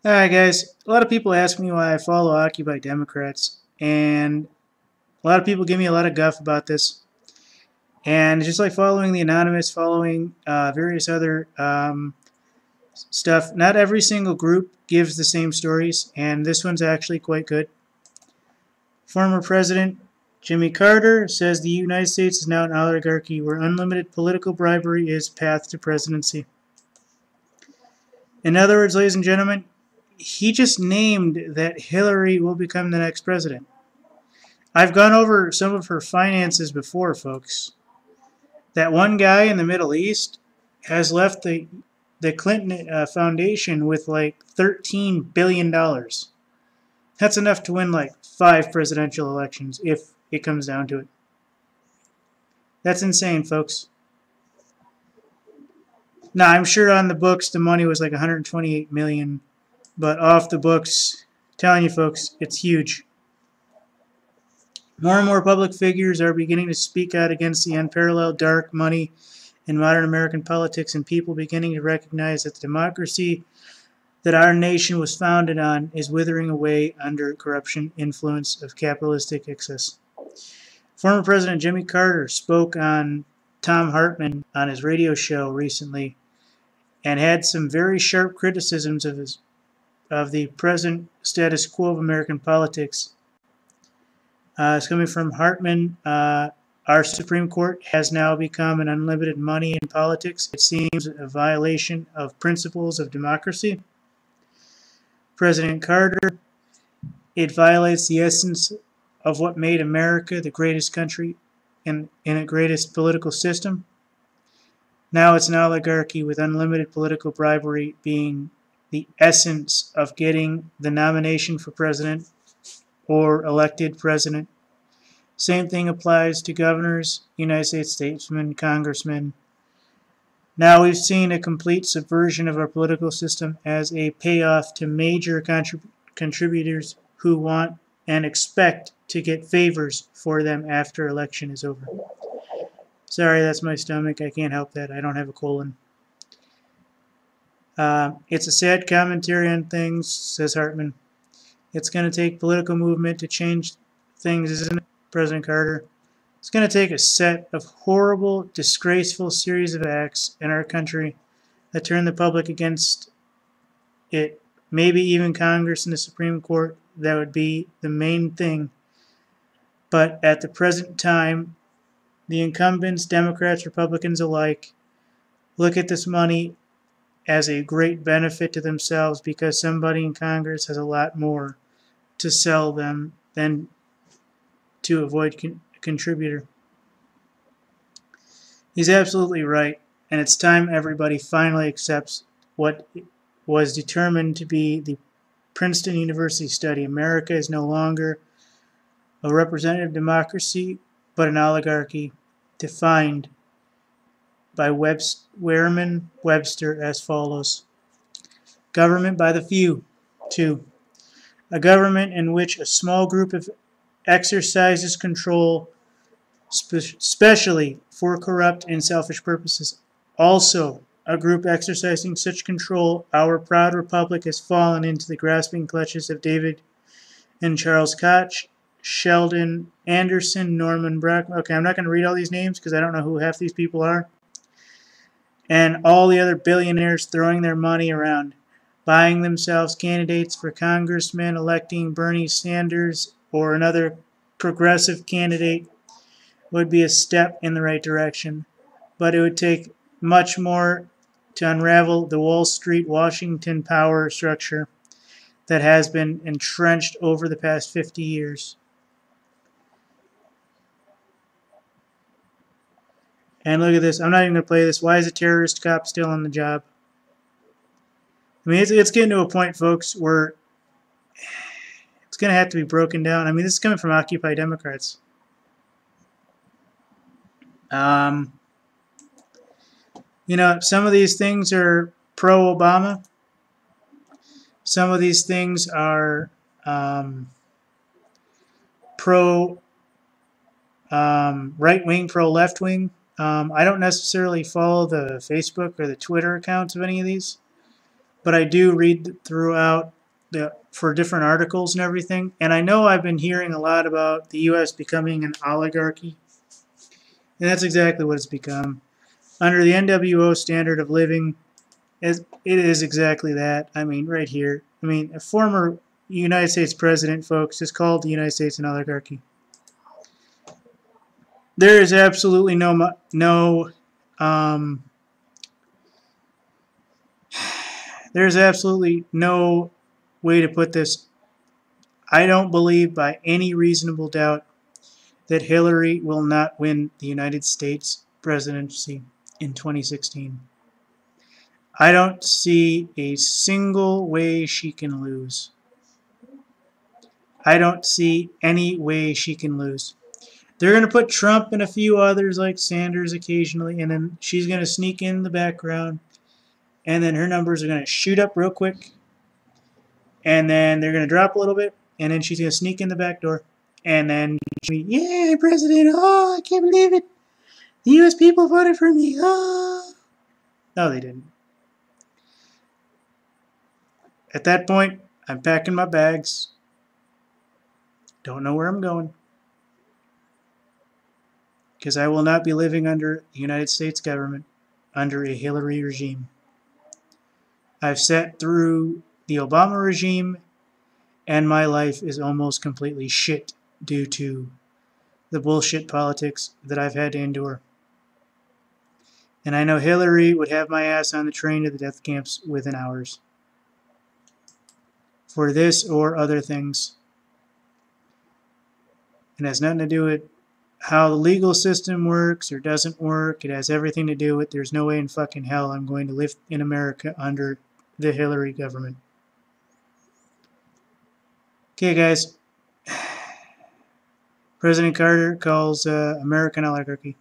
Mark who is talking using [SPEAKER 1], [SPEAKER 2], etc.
[SPEAKER 1] Alright guys, a lot of people ask me why I follow Occupy Democrats, and a lot of people give me a lot of guff about this. And it's just like following the Anonymous, following various other stuff. Not every single group gives the same stories, and this one's actually quite good. Former President Jimmy Carter says the United States is now an oligarchy where unlimited political bribery is path to presidency. In other words, ladies and gentlemen, he just named that Hillary will become the next president. I've gone over some of her finances before, folks. That one guy in the Middle East has left the Clinton Foundation with like $13 billion. That's enough to win like 5 presidential elections if it comes down to it. That's insane, folks. Now, I'm sure on the books the money was like $128 million, but off the books, telling you folks, it's huge. More and more public figures are beginning to speak out against the unparalleled dark money in modern American politics, and people beginning to recognize that the democracy that our nation was founded on is withering away under corruption influence of capitalistic excess. Former President Jimmy Carter spoke on Tom Hartman on his radio show recently and had some very sharp criticisms of the present status quo of American politics. It's coming from Hartman. Our Supreme Court has now become an unlimited money in politics. It seems a violation of principles of democracy. President Carter, it violates the essence of what made America the greatest country in a greatest political system. Now it's an oligarchy with unlimited political bribery being the essence of getting the nomination for president or elected president. Same thing applies to governors, United States statesmen, congressmen. Now we've seen a complete subversion of our political system as a payoff to major contributors who want and expect to get favors for them after election is over. Sorry, that's my stomach. I can't help that. I don't have a colon. It's a sad commentary on things, says Hartman. It's going to take political movement to change things, isn't it, President Carter? It's going to take a set of horrible, disgraceful series of acts in our country that turn the public against it. Maybe even Congress and the Supreme Court, that would be the main thing. But at the present time, the incumbents, Democrats, Republicans alike, look at this money as a great benefit to themselves because somebody in Congress has a lot more to sell them than to avoid a contributor. He's absolutely right, and it's time everybody finally accepts what was determined to be the Princeton University study. America is no longer a representative democracy, but an oligarchy defined by Wehrman Webster as follows. Government by the few. 2. A government in which a small group exercises control, especially for corrupt and selfish purposes. Also, a group exercising such control, our proud republic has fallen into the grasping clutches of David and Charles Koch, Sheldon Anderson, Norman Brock. Okay, I'm not going to read all these names because I don't know who half these people are. And all the other billionaires throwing their money around, buying themselves candidates for congressmen, electing Bernie Sanders or another progressive candidate would be a step in the right direction. But it would take much more to unravel the Wall Street, Washington power structure that has been entrenched over the past 50 years. And look at this. I'm not even going to play this. Why is a terrorist cop still on the job? I mean, it's getting to a point, folks, where it's going to have to be broken down. I mean, this is coming from Occupy Democrats. You know, some of these things are pro-Obama. Some of these things are pro-right-wing, pro-left-wing. I don't necessarily follow the Facebook or the Twitter accounts of any of these, but I do read throughout for different articles and everything. And I know I've been hearing a lot about the U.S. becoming an oligarchy, and that's exactly what it's become. Under the NWO standard of living, it is exactly that. I mean, right here. I mean, a former United States president, folks, is called the United States an oligarchy. There is absolutely there's absolutely no way to put this. I don't believe by any reasonable doubt that Hillary will not win the United States presidency in 2016. I don't see a single way she can lose. I don't see any way she can lose. They're going to put Trump and a few others like Sanders occasionally, and then she's going to sneak in the background, and then her numbers are going to shoot up real quick, and then they're going to drop a little bit, and then she's going to sneak in the back door, and then she'll be, yeah, President, oh, I can't believe it. The U.S. people voted for me, oh. No, they didn't. At that point, I'm packing my bags. Don't know where I'm going. Because I will not be living under the United States government, under a Hillary regime. I've sat through the Obama regime, and my life is almost completely shit due to the bullshit politics that I've had to endure. And I know Hillary would have my ass on the train to the death camps within hours. For this or other things. It has nothing to do with how the legal system works or doesn't work. It has everything to do with there's no way in fucking hell I'm going to live in America under the Hillary government. Okay, guys. President Carter calls American oligarchy.